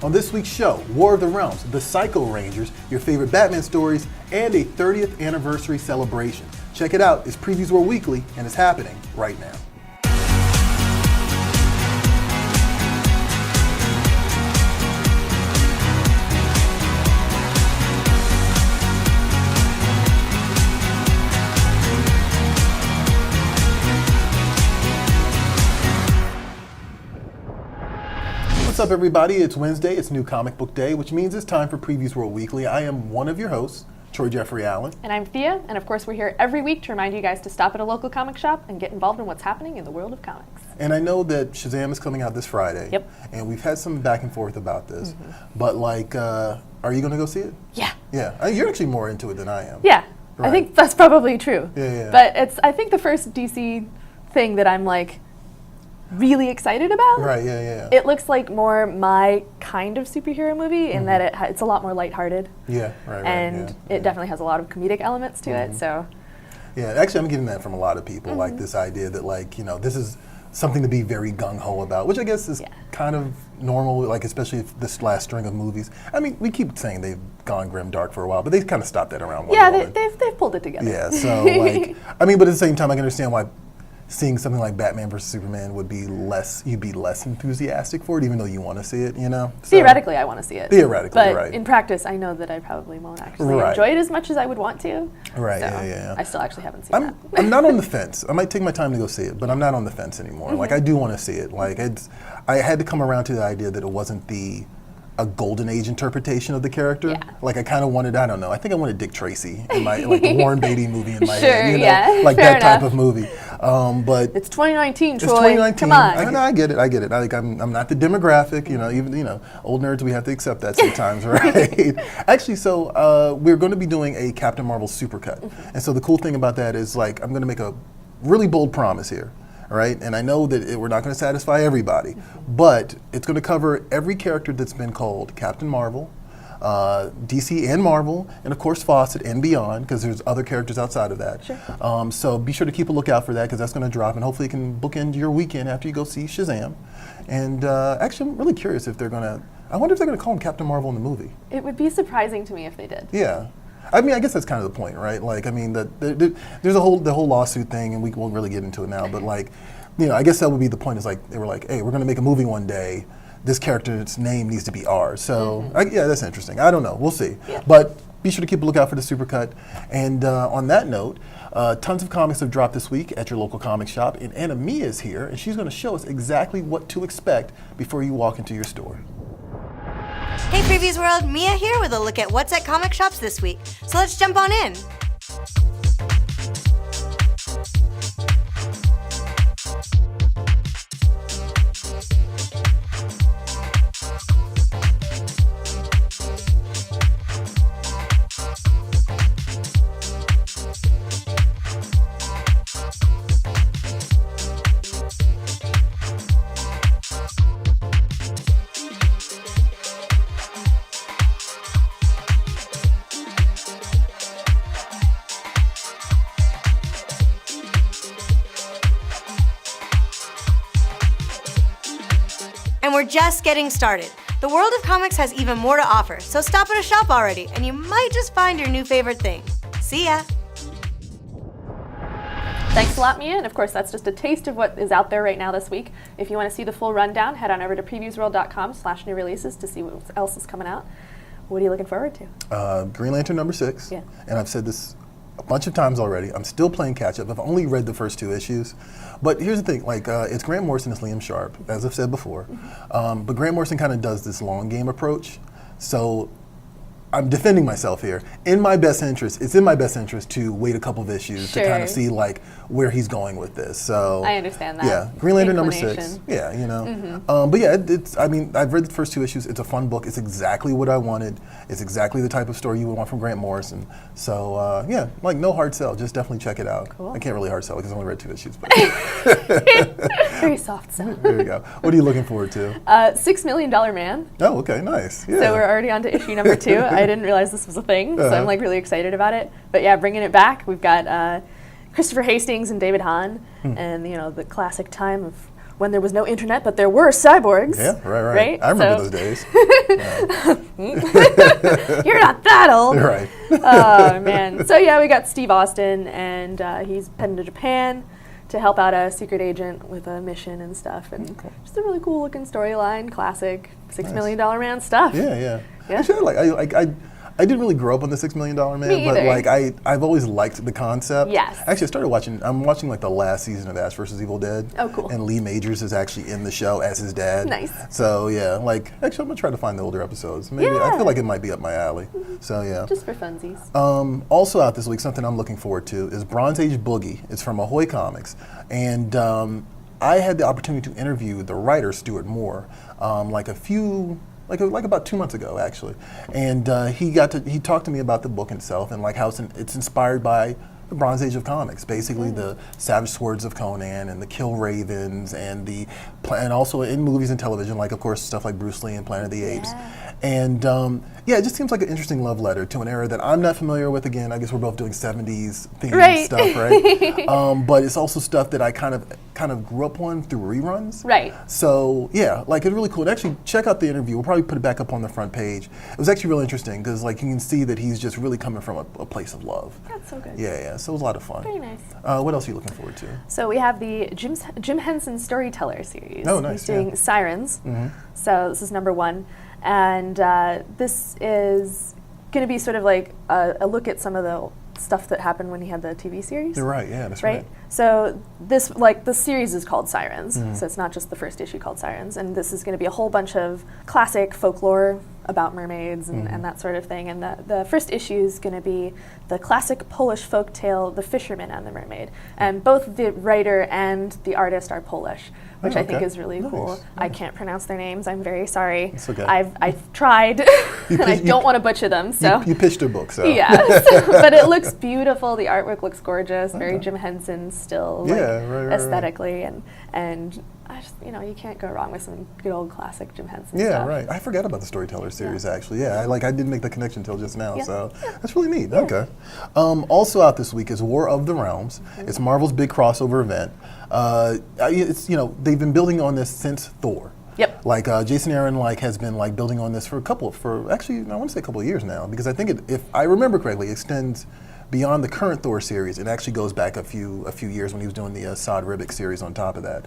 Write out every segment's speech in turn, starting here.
On this week's show, War of the Realms, the Psycho Rangers, your favorite Batman stories, and a 30th anniversary celebration. Check it out. It's Previews World Weekly, and it's happening right now. What's up, everybody? It's Wednesday. It's New Comic Book Day, which means it's time for Previews World Weekly. I am one of your hosts, Troy Jeffrey Allen. And I'm Thea, and of course we're here every week to remind you guys to stop at a local comic shop and get involved in what's happening in the world of comics. And I know that Shazam is coming out this Friday. Yep. And we've had some back and forth about this. But are you going to go see it? Yeah. Yeah. You're actually more into it than I am. Yeah. Right. I think that's probably true. Yeah. But it's, I think, the first DC thing that I'm like really excited about. Right, yeah. It looks like more my kind of superhero movie in that it's a lot more lighthearted. Yeah, right. And it definitely has a lot of comedic elements to it, so. Yeah, actually I'm getting that from a lot of people, like this idea that this is something to be very gung-ho about, which I guess is kind of normal, like especially this last string of movies. I mean, we keep saying they've gone grim dark for a while, but they've kind of stopped that around Wonder Woman. They've pulled it together. Yeah, so but at the same time I can understand why seeing something like Batman vs. Superman would be you'd be less enthusiastic for it, even though you want to see it, So, theoretically, I want to see it. Theoretically, but right. in practice, I know that I probably won't actually enjoy it as much as I would want to. Right, so yeah. I still actually haven't seen that. I'm not on the fence. I might take my time to go see it, but I'm not on the fence anymore. Like, I do want to see it. Like, I had to come around to the idea that it wasn't a golden age interpretation of the character. Yeah. Like I kind of wanted, I don't know, I think I wanted Dick Tracy in my, like the Warren Beatty movie in my head, like fair that type of movie. But it's 2019, Troy. It's 2019. Come on. I get it. I'm not the demographic, even, old nerds, we have to accept that sometimes, right? Actually, so we're going to be doing a Captain Marvel supercut. And so the cool thing about that is I'm going to make a really bold promise here. All right, and I know that we're not going to satisfy everybody, but it's going to cover every character that's been called Captain Marvel, DC and Marvel, and of course Fawcett and beyond, because there's other characters outside of that. Sure. So be sure to keep a lookout for that, because that's going to drop, and hopefully you can bookend your weekend after you go see Shazam. And actually, I'm really curious if I wonder if they're going to call him Captain Marvel in the movie. It would be surprising to me if they did. Yeah. I mean, I guess that's kind of the point, right? There's the whole lawsuit thing, and we won't really get into it now. But I guess that would be the point. Is they were like, hey, we're going to make a movie one day. This character's name needs to be ours. So that's interesting. I don't know. We'll see. Yeah. But be sure to keep a lookout for the supercut. And on that note, tons of comics have dropped this week at your local comic shop. And Anna Mia is here, and she's going to show us exactly what to expect before you walk into your store. Hey Previews World, Mia here with a look at what's at comic shops this week. So let's jump on in. And we're just getting started. The world of comics has even more to offer, so stop at a shop already, and you might just find your new favorite thing. See ya! Thanks a lot, Mia, and of course that's just a taste of what is out there right now this week. If you want to see the full rundown, head on over to previewsworld.com/new releases to see what else is coming out. What are you looking forward to? Green Lantern #6. Yeah. And I've said this a bunch of times already. I'm still playing catch up. I've only read the first 2 issues. But here's the thing, it's Grant Morrison, it's Liam Sharp, as I've said before. But Grant Morrison kind of does this long game approach. So I'm defending myself here. It's in my best interest to wait a couple of issues to kind of see where he's going with this. So I understand that. Yeah, Green Lantern #6. Yeah, but yeah, I've read the first 2 issues. It's a fun book. It's exactly what I wanted. It's exactly the type of story you would want from Grant Morrison. So no hard sell. Just definitely check it out. Cool. I can't really hard sell because I only read 2 issues. But Very soft sell. There you go. What are you looking forward to? $6 Million Man. Oh, okay, nice. Yeah. So we're already on to issue number 2. I didn't realize this was a thing, so I'm really excited about it. But yeah, bringing it back, we've got Christopher Hastings and David Hahn, and the classic time of when there was no internet, but there were cyborgs. Yeah, right. I remember those days. You're not that old. Right. Oh, man. So, yeah, we got Steve Austin, and he's heading to Japan to help out a secret agent with a mission and stuff. And just a really cool-looking storyline, classic $6 million man stuff. Yeah. Actually, I didn't really grow up on the $6 Million Man, Me but either. I've always liked the concept. Yes. Actually, I'm watching like the last season of Ash vs. Evil Dead. Oh, cool. And Lee Majors is actually in the show as his dad. Nice. So yeah, actually I'm gonna try to find the older episodes. Maybe I feel like it might be up my alley. So yeah. Just for funsies. Also out this week, something I'm looking forward to is Bronze Age Boogie. It's from Ahoy Comics, and I had the opportunity to interview the writer Stuart Moore, like about 2 months ago, actually, and he talked to me about the book itself and like how it's inspired by the Bronze Age of comics, basically the Savage Swords of Conan and the Kill Ravens and also in movies and television, like of course stuff like Bruce Lee and Planet of the Apes, and it just seems like an interesting love letter to an era that I'm not familiar with. Again, I guess we're both doing 70s themed stuff, right? But it's also stuff that I kind of grew up on through reruns. Right. So yeah, it's really cool. And actually, check out the interview. We'll probably put it back up on the front page. It was actually really interesting because you can see that he's just really coming from a place of love. That's so good. Yeah. So it was a lot of fun. Very nice. What else are you looking forward to? So we have the Jim Henson Storyteller series. Oh, nice. He's doing Sirens. So this is number 1. And this is going to be sort of like a look at some of the stuff that happened when he had the TV series. You're right, yeah, that's right. So this series is called Sirens, so it's not just the first issue called Sirens, and this is going to be a whole bunch of classic folklore about mermaids and that sort of thing. And the first issue is going to be the classic Polish folk tale, The Fisherman and the Mermaid. And both the writer and the artist are Polish, which I think is really cool. Nice. I can't pronounce their names. I'm very sorry. It's okay. I've tried, and I don't want to butcher them. So you pitched a book, so yeah. But it looks beautiful. The artwork looks gorgeous. Very Jim Henson still, aesthetically, and I just, you can't go wrong with some good old classic Jim Henson stuff. Yeah, right. I forgot about the Storyteller series, actually. Yeah, I didn't make the connection until just now, so that's really neat. Yeah. Okay. Also out this week is War of the Realms. It's Marvel's big crossover event. It's they've been building on this since Thor. Yep. Jason Aaron has been building on this for actually I want to say a couple of years now, because I think if I remember correctly, it extends beyond the current Thor series. It actually goes back a few years when he was doing the Saad Ribic series on top of that.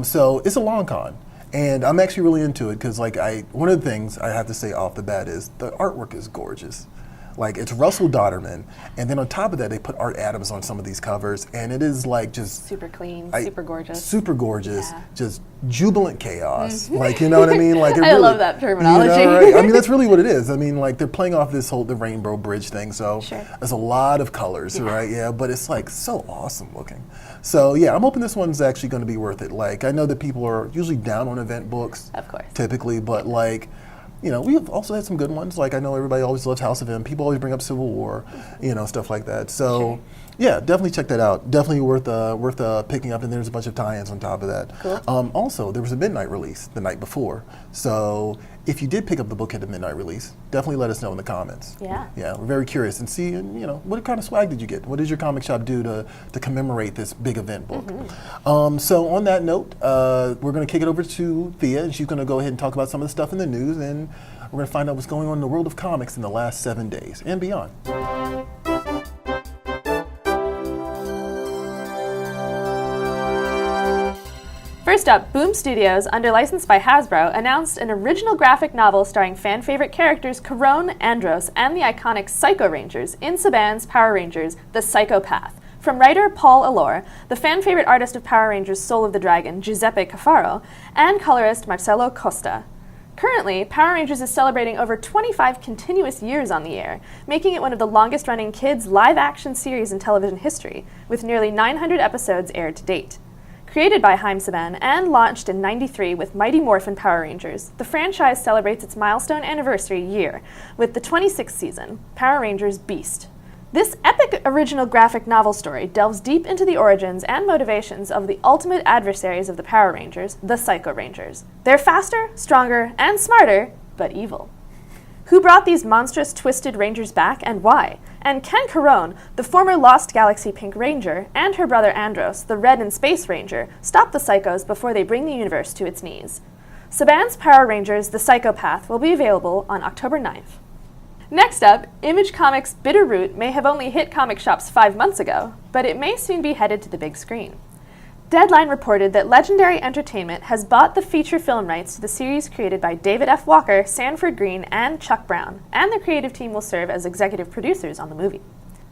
So it's a long con, and I'm actually really into it because one of the things I have to say off the bat is the artwork is gorgeous. It's Russell Dodderman, and then on top of that, they put Art Adams on some of these covers, and it is just super clean, super gorgeous. Super gorgeous, just jubilant chaos. You know what I mean? I love that terminology. Right? I mean, that's really what it is. I mean, they're playing off the Rainbow Bridge thing, so there's a lot of colors, right? Yeah, but it's so awesome looking. So yeah, I'm hoping this one's actually going to be worth it. I know that people are usually down on event books, of course, typically, but we've also had some good ones. I know everybody always loves House of M. People always bring up Civil War, stuff like that. So, yeah, definitely check that out. Definitely worth picking up. And there's a bunch of tie-ins on top of that. Cool. Also, there was a midnight release the night before. So, if you did pick up the book at the midnight release, definitely let us know in the comments. Yeah. Yeah, we're very curious and see. What kind of swag did you get? What did your comic shop do to commemorate this big event book? So on that note, we're going to kick it over to Thea, and she's going to go ahead and talk about some of the stuff in the news, and we're going to find out what's going on in the world of comics in the last 7 days and beyond. First up, Boom Studios, under license by Hasbro, announced an original graphic novel starring fan-favorite characters Corone, Andros, and the iconic Psycho Rangers in Saban's Power Rangers, The Psychopath. From writer Paul Allore, the fan-favorite artist of Power Rangers Soul of the Dragon, Giuseppe Cafaro, and colorist Marcelo Costa. Currently, Power Rangers is celebrating over 25 continuous years on the air, making it one of the longest-running kids' live-action series in television history, with nearly 900 episodes aired to date. Created by Haim Saban and launched in '93 with Mighty Morphin Power Rangers, the franchise celebrates its milestone anniversary year with the 26th season, Power Rangers Beast. This epic original graphic novel story delves deep into the origins and motivations of the ultimate adversaries of the Power Rangers, the Psycho Rangers. They're faster, stronger, and smarter, but evil. Who brought these monstrous, twisted Rangers back, and why? And can Corone, the former Lost Galaxy Pink Ranger, and her brother Andros, the Red and Space Ranger, stop the Psychos before they bring the universe to its knees? Saban's Power Rangers The Psychopath will be available on October 9th. Next up, Image Comics' Bitterroot may have only hit comic shops 5 months ago, but it may soon be headed to the big screen. Deadline reported that Legendary Entertainment has bought the feature film rights to the series created by David F. Walker, Sanford Green, and Chuck Brown, and the creative team will serve as executive producers on the movie.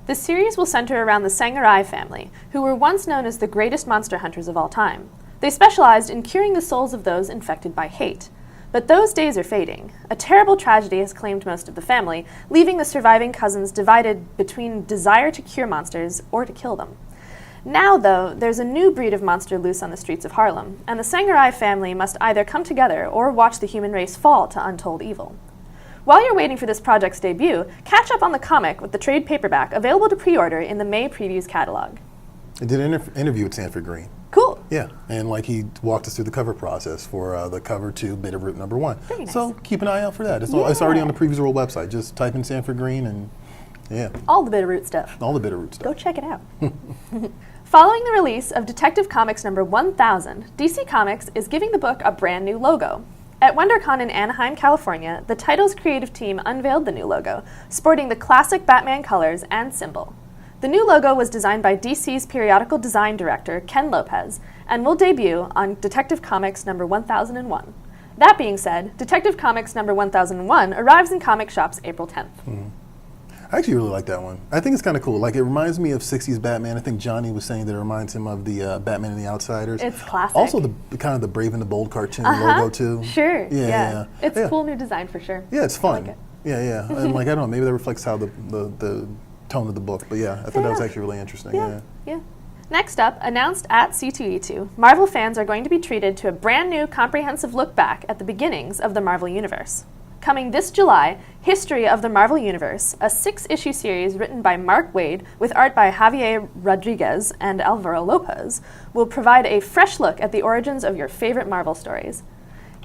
The series will center around the Sangarai family, who were once known as the greatest monster hunters of all time. They specialized in curing the souls of those infected by hate. But those days are fading. A terrible tragedy has claimed most of the family, leaving the surviving cousins divided between desire to cure monsters or to kill them. Now, though, there's a new breed of monster loose on the streets of Harlem, and the Sangarai family must either come together or watch the human race fall to untold evil. While you're waiting for this project's debut, catch up on the comic with the trade paperback available to pre-order in the May Previews catalog. I did an interview with Sanford Green. Cool. Yeah, and like he walked us through the cover process for the cover to Bitterroot #1. Very nice. So keep an eye out for that. It's already on the PREVIEWSworld website. Just type in Sanford Green and yeah. All the Bitterroot stuff. All the Bitterroot stuff. Go check it out. Following the release of Detective Comics number 1000, DC Comics is giving the book a brand new logo. At WonderCon in Anaheim, California, the title's creative team unveiled the new logo, sporting the classic Batman colors and symbol. The new logo was designed by DC's periodical design director, Ken Lopez, and will debut on Detective Comics number 1001. That being said, Detective Comics number 1001 arrives in comic shops April 10th. Mm-hmm. I actually really like that one. I think it's kind of cool. Like, it reminds me of 60s Batman. I think Johnny was saying that it reminds him of the Batman and the Outsiders. It's classic. Also, the kind of the Brave and the Bold cartoon logo, too. Sure, Yeah. It's a cool new design for sure. Yeah, it's fun. I like it. Yeah. And like, I don't know, maybe that reflects how the tone of the book. But yeah, I thought that was actually really interesting. Yeah. Next up, announced at C2E2, Marvel fans are going to be treated to a brand new comprehensive look back at the beginnings of the Marvel Universe. Coming this July, History of the Marvel Universe, a 6-issue series written by Mark Waid with art by Javier Rodriguez and Alvaro Lopez, will provide a fresh look at the origins of your favorite Marvel stories.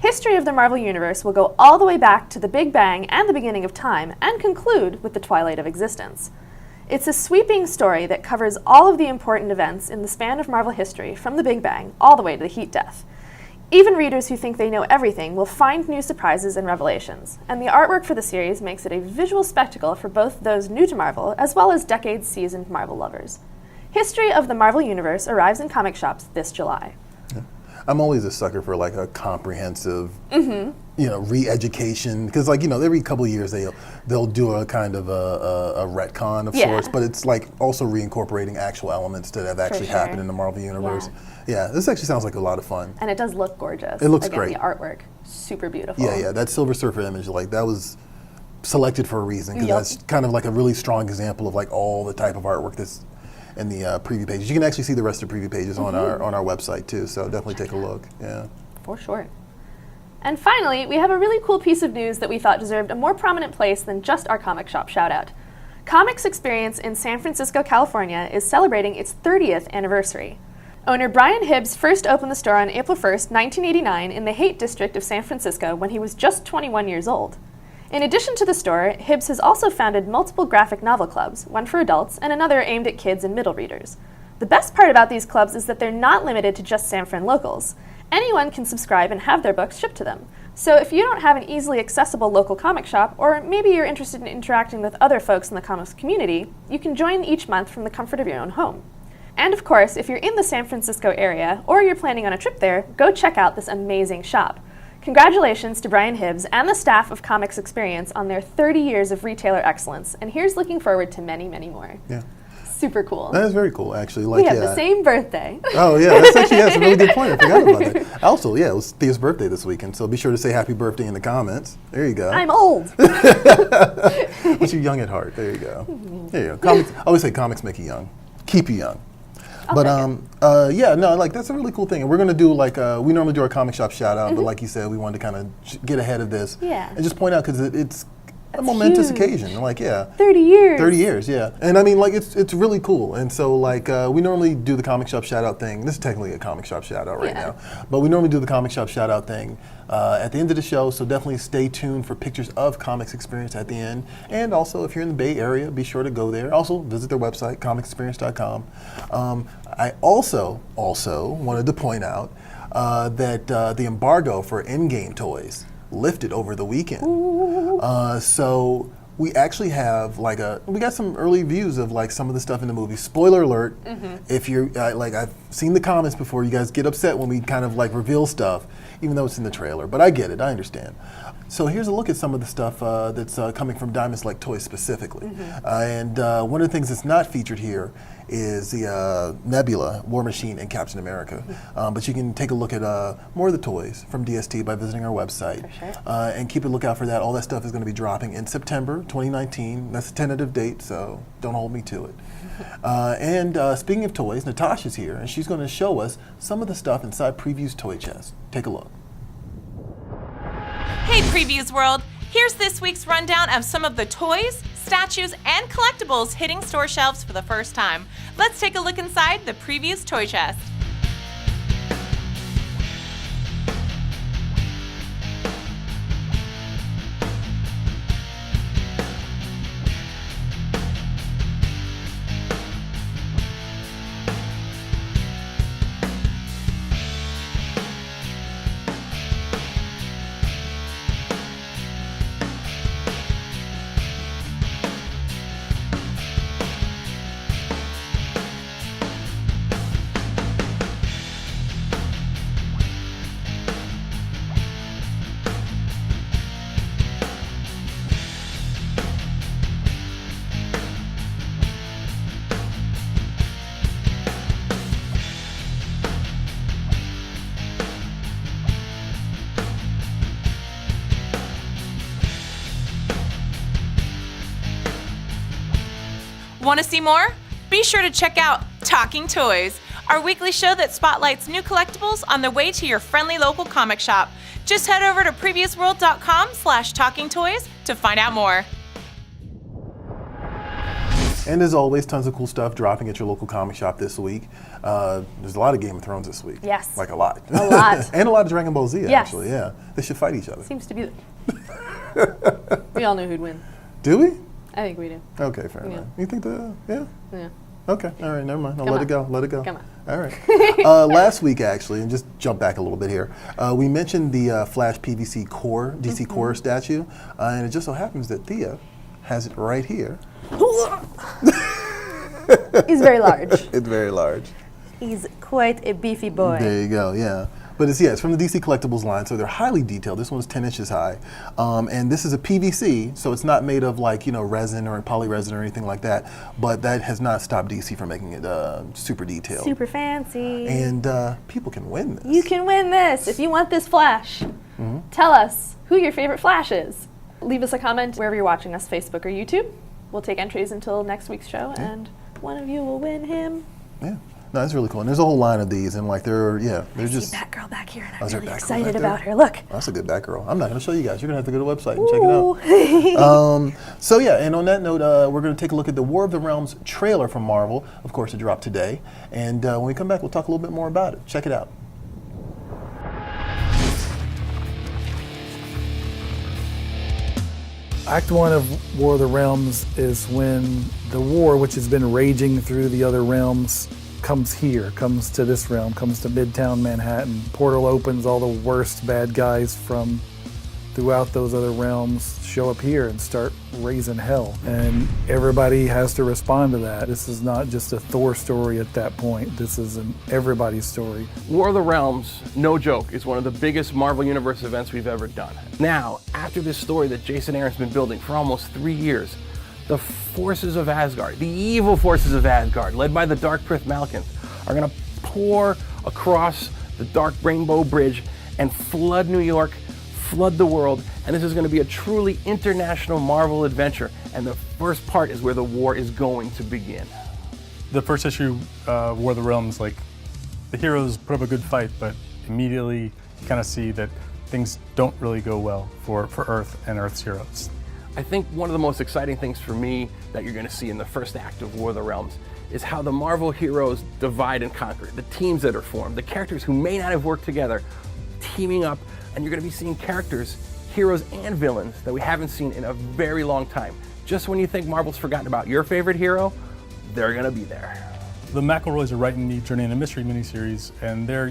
History of the Marvel Universe will go all the way back to the Big Bang and the beginning of time, and conclude with the twilight of existence. It's a sweeping story that covers all of the important events in the span of Marvel history, from the Big Bang all the way to the Heat Death. Even readers who think they know everything will find new surprises and revelations, and the artwork for the series makes it a visual spectacle for both those new to Marvel as well as decades-seasoned Marvel lovers. History of the Marvel Universe arrives in comic shops this July. Yeah. I'm always a sucker for like a comprehensive, re-education, because like, every couple of years they'll do a kind of a retcon of sorts, but it's like also reincorporating actual elements that have actually happened in the Marvel Universe. Yeah, this actually sounds like a lot of fun. And it does look gorgeous. It looks Again, great. The artwork, super beautiful. Yeah, that Silver Surfer image, like that was selected for a reason, because that's kind of like a really strong example of like all the type of artwork that's in the preview pages. You can actually see the rest of the preview pages on our website too, so definitely take a look. Yeah. For sure. And finally, we have a really cool piece of news that we thought deserved a more prominent place than just our comic shop shout out. Comics Experience in San Francisco, California is celebrating its 30th anniversary. Owner Brian Hibbs first opened the store on April 1st, 1989 in the Haight district of San Francisco when he was just 21 years old. In addition to the store, Hibbs has also founded multiple graphic novel clubs, one for adults and another aimed at kids and middle readers. The best part about these clubs is that they're not limited to just San Fran locals. Anyone can subscribe and have their books shipped to them. So if you don't have an easily accessible local comic shop, or maybe you're interested in interacting with other folks in the comics community, you can join each month from the comfort of your own home. And of course, if you're in the San Francisco area, or you're planning on a trip there, go check out this amazing shop. Congratulations to Brian Hibbs and the staff of Comics Experience on their 30 years of retailer excellence, and here's looking forward to many, many more. Yeah. Super cool. That is very cool, actually. Like, we have the same birthday. Oh, yeah, that's actually a really good point. I forgot about that. Also, it was Thea's birthday this weekend, so be sure to say happy birthday in the comments. There you go. I'm old. But you're young at heart. There you go. There you go. Comics, I always say comics make you young. Keep you young. That's a really cool thing. And we're going to do we normally do our comic shop shout out, but like you said, we wanted to kind of get ahead of this. Yeah. And just point out, because a momentous huge. occasion. Like, yeah. 30 years. 30 years, yeah. And I mean, like, it's really cool. And so, like, we normally do the comic shop shout out thing. This is technically a comic shop shout out right now. But we normally do the comic shop shout out thing at the end of the show. So definitely stay tuned for pictures of Comics Experience at the end. And also, if you're in the Bay Area, be sure to go there. Also, visit their website, comicsexperience.com. I also wanted to point out that the embargo for in-game toys lifted over the weekend. So we actually have we got some early views of like some of the stuff in the movie. Spoiler alert, if you're like, I've seen the comments before, you guys get upset when we kind of like reveal stuff, even though it's in the trailer, but I get it, I understand. So here's a look at some of the stuff that's coming from Diamond Select Toys specifically. And one of the things that's not featured here is the Nebula, War Machine, and Captain America. But you can take a look at more of the toys from DST by visiting our website. And keep a lookout for that. All that stuff is going to be dropping in September 2019. That's a tentative date, so don't hold me to it. And speaking of toys, Natasha's here, and she's going to show us some of the stuff inside Preview's toy chest. Take a look. Hey Previews World! Here's this week's rundown of some of the toys, statues, and collectibles hitting store shelves for the first time. Let's take a look inside the Previews toy chest. Want to see more? Be sure to check out Talking Toys, our weekly show that spotlights new collectibles on the way to your friendly local comic shop. Just head over to PREVIEWSworld.com/talkingtoys to find out more. And as always, tons of cool stuff dropping at your local comic shop this week. There's a lot of Game of Thrones this week. Yes. Like a lot. A lot. And a lot of Dragon Ball Z, Yes. actually, yeah. They should fight each other. Seems to be. We all know who'd win. Do we? I think we do. Okay, fair enough. You think Yeah. Okay, all right, never mind. I'll Come let on. it go, let it go. Come on. All right. Last week, actually, and just jump back a little bit here, we mentioned the Flash PVC Core, DC Core statue, and it just so happens that Thea has it right here. He's very large. It's very large. He's quite a beefy boy. There you go, yeah. But it's from the DC Collectibles line, so they're highly detailed. This one's 10 inches high. And this is a PVC, so it's not made of like, resin or polyresin or anything like that. But that has not stopped DC from making it super detailed. Super fancy. And people can win this. You can win this if you want this Flash. Tell us who your favorite Flash is. Leave us a comment wherever you're watching us, Facebook or YouTube. We'll take entries until next week's show, and one of you will win him. Yeah. No, that's really cool. And there's a whole line of these, and like they're just. Batgirl back here, and Oh, is there I'm a really Batgirl excited back there? about her. Look. Oh, that's a good Batgirl. I'm not going to show you guys. You're going to have to go to the website and check it out. So yeah, and on that note, we're going to take a look at the War of the Realms trailer from Marvel. Of course, it dropped today. And when we come back, we'll talk a little bit more about it. Check it out. Act 1 of War of the Realms is when the war, which has been raging through the other realms, comes here, comes to this realm, comes to Midtown Manhattan. Portal opens, all the worst bad guys from throughout those other realms show up here and start raising hell. And everybody has to respond to that. This is not just a Thor story at that point. This is an everybody's story. War of the Realms, no joke, is one of the biggest Marvel Universe events we've ever done. Now, after this story that Jason Aaron's been building for almost 3 years, the forces of Asgard, the evil forces of Asgard, led by the Dark Prith Malekith, are gonna pour across the Dark Rainbow Bridge and flood New York, flood the world, and this is going to be a truly international Marvel adventure. And the first part is where the war is going to begin. The first issue, War of the Realms, like the heroes put up a good fight, but immediately kind of see that things don't really go well for Earth and Earth's heroes. I think one of the most exciting things for me that you're going to see in the first act of War of the Realms is how the Marvel heroes divide and conquer. The teams that are formed, the characters who may not have worked together, teaming up, and you're going to be seeing characters, heroes and villains that we haven't seen in a very long time. Just when you think Marvel's forgotten about your favorite hero, they're going to be there. The McElroys are writing the Journey into Mystery miniseries, and they're,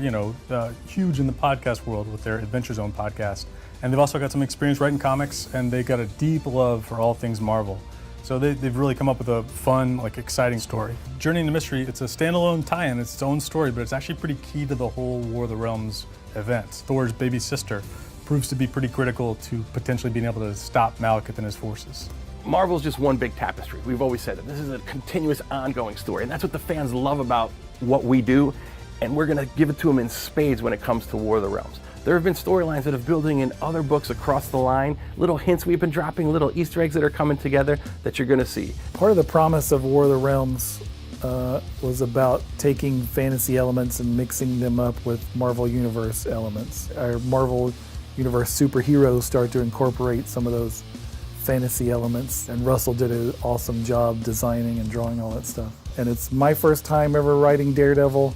huge in the podcast world with their Adventure Zone podcast. And they've also got some experience writing comics, and they got a deep love for all things Marvel. So they've really come up with a fun, exciting story. Journey into Mystery, it's a standalone tie-in, it's its own story, but it's actually pretty key to the whole War of the Realms event. Thor's baby sister proves to be pretty critical to potentially being able to stop Malekith and his forces. Marvel's just one big tapestry. We've always said that this is a continuous, ongoing story, and that's what the fans love about what we do, and we're gonna give it to them in spades when it comes to War of the Realms. There have been storylines that are building in other books across the line, little hints we've been dropping, little Easter eggs that are coming together that you're gonna see. Part of the promise of War of the Realms was about taking fantasy elements and mixing them up with Marvel Universe elements. Our Marvel Universe superheroes start to incorporate some of those fantasy elements, and Russell did an awesome job designing and drawing all that stuff. And it's my first time ever writing Daredevil,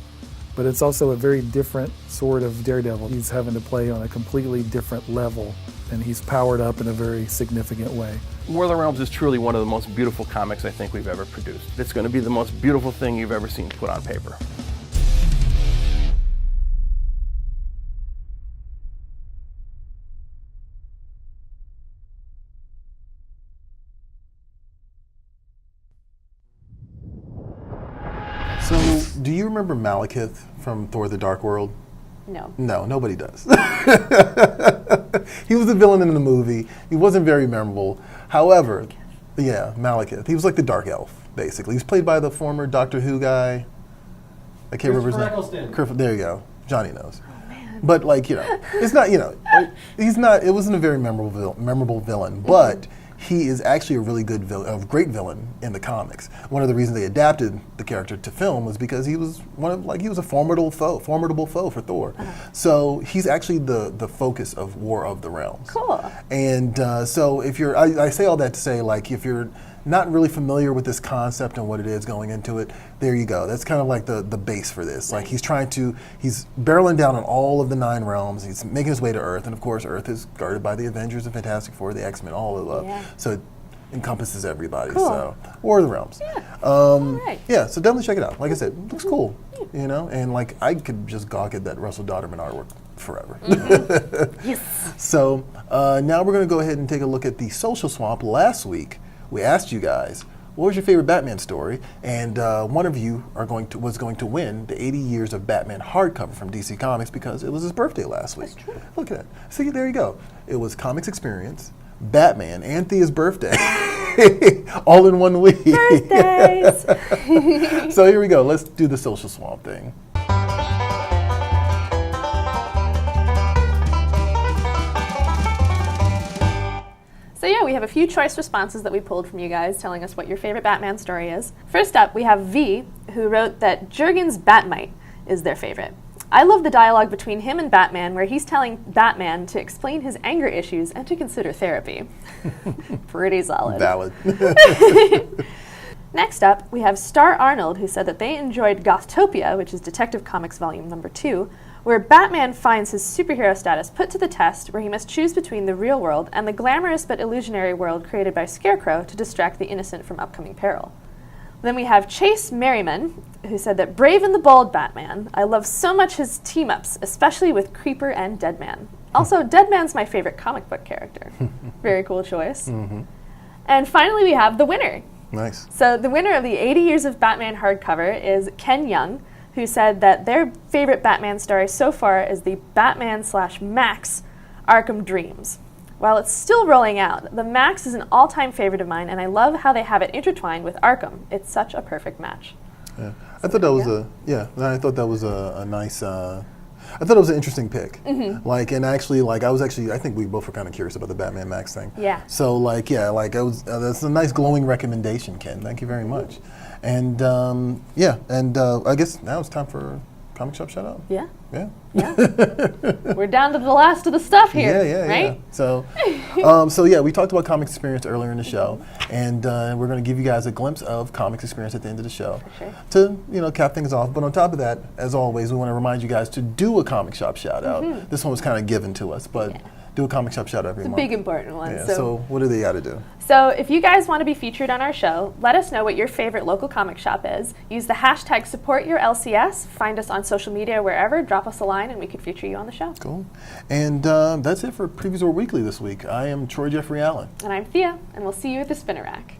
but it's also a very different sort of Daredevil. He's having to play on a completely different level, and he's powered up in a very significant way. War of the Realms is truly one of the most beautiful comics I think we've ever produced. It's going to be the most beautiful thing you've ever seen put on paper. So, do you remember Malekith from Thor: The Dark World? No. No, nobody does. He was the villain in the movie. He wasn't very memorable. However, yeah, Malekith. He was like the Dark Elf, basically. He was played by the former Doctor Who guy. I can't remember his name. There you go. Johnny knows. But it's not. He's not. It wasn't a very memorable villain, but he is actually a really good villain, a great villain in the comics. One of the reasons they adapted the character to film was because he was he was a formidable foe for Thor. So he's actually the focus of War of the Realms. Cool. And so if you're, I say all that to say, if you're not really familiar with this concept and what it is going into it, there you go. That's kind of like the base for this. He's barreling down on all of the 9 realms. He's making his way to Earth, and of course Earth is guarded by the Avengers, the Fantastic Four, the X-Men, all of them. Yeah. So it encompasses everybody. Cool. So War of the Realms. Yeah. All right. Yeah, so definitely check it out. Like I said, it looks cool. And I could just gawk at that Russell Dodderman artwork forever. Yes. So now we're going to go ahead and take a look at the social swamp. Last week, we asked you guys, what was your favorite Batman story? And one of you was going to win the 80 Years of Batman hardcover from DC Comics because it was his birthday last week. That's true. Look at that. See, there you go. It was Comics Experience, Batman, and Thea's birthday, all in one week. Birthdays! So here we go. Let's do the social swamp thing. So yeah, we have a few choice responses that we pulled from you guys telling us what your favorite Batman story is. First up, we have V, who wrote that Jurgen's Batmite is their favorite. I love the dialogue between him and Batman where he's telling Batman to explain his anger issues and to consider therapy. Pretty solid. Valid. Next up, we have Star Arnold, who said that they enjoyed Gothtopia, which is Detective Comics Volume number 2, where Batman finds his superhero status put to the test, where he must choose between the real world and the glamorous but illusionary world created by Scarecrow to distract the innocent from upcoming peril. Then we have Chase Merriman, who said that Brave and the Bold Batman. I love so much his team-ups, especially with Creeper and Deadman. Also, Deadman's my favorite comic book character. Very cool choice. Mm-hmm. And finally, we have the winner. Nice. So the winner of the 80 Years of Batman hardcover is Ken Young, who said that their favorite Batman story so far is the Batman/Max Arkham Dreams. While it's still rolling out, the Max is an all-time favorite of mine, and I love how they have it intertwined with Arkham. It's such a perfect match. Yeah, I thought that was I thought that was a nice. I thought it was an interesting pick. Mm-hmm. I think we both were kind of curious about the Batman Max thing. Yeah. So that's a nice glowing recommendation, Ken. Thank you very much. And I guess now it's time for Comic shop shout out. Yeah. Yeah. We're down to the last of the stuff here. Yeah, right? yeah. So, so yeah, we talked about Comics Experience earlier in the show, and we're going to give you guys a glimpse of Comics Experience at the end of the show sure. to cap things off. But on top of that, as always, we want to remind you guys to do a comic shop shout out. This one was kind of given to us, but do a comic shop shout out every month. Big important one. Yeah. So what do they got to do? So if you guys want to be featured on our show, let us know what your favorite local comic shop is. Use the hashtag #SupportYourLCS. Find us on social media wherever. Drop us a line and we could feature you on the show. Cool. And that's it for Previews or Weekly this week. I am Troy Jeffrey Allen. And I'm Thea, and we'll see you at the spinner rack.